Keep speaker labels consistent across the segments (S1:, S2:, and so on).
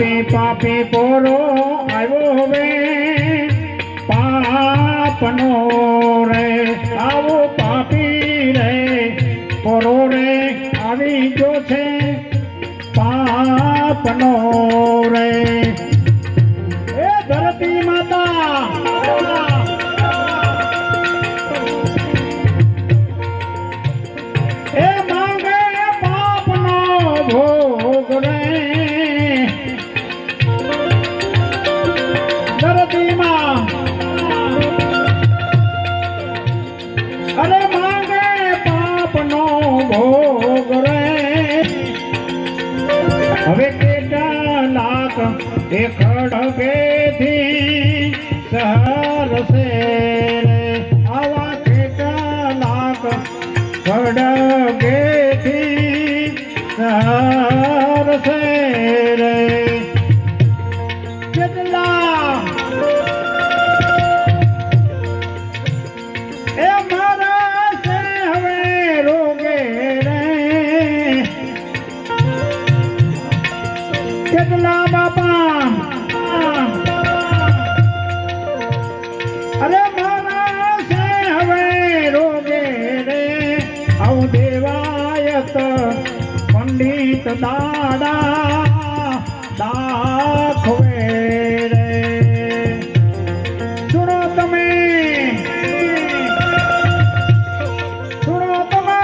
S1: પાપી પાપી પોરો આવ્યો હવે પાપનો રે આવો પાપી રે પોરો રે આવી જો છે પાપનો રે એ ધરતી માતા એ માંગે પાપનો ભોગ રે ધરતીમાં અરે માંગે પાપનો ભોગ રે હવે કેટલાક એ ખડગેથી સહરસે રે આવા કેટલાક ખડગેથી સહરસે રે કેટલા એ મારા સે હવે રોગે રે કેટલા બાપા અરે મારા સે હવે રોગે રે આવું દેવાયત પંડિત દાડા દાખવે રે સુનો તમે સુનો તમે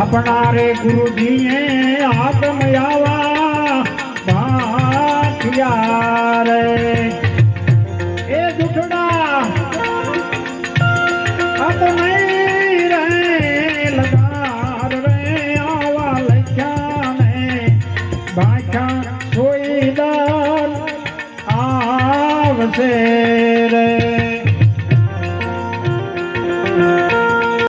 S1: अपना रे गुरुजी आत्म आवा भाटिया रे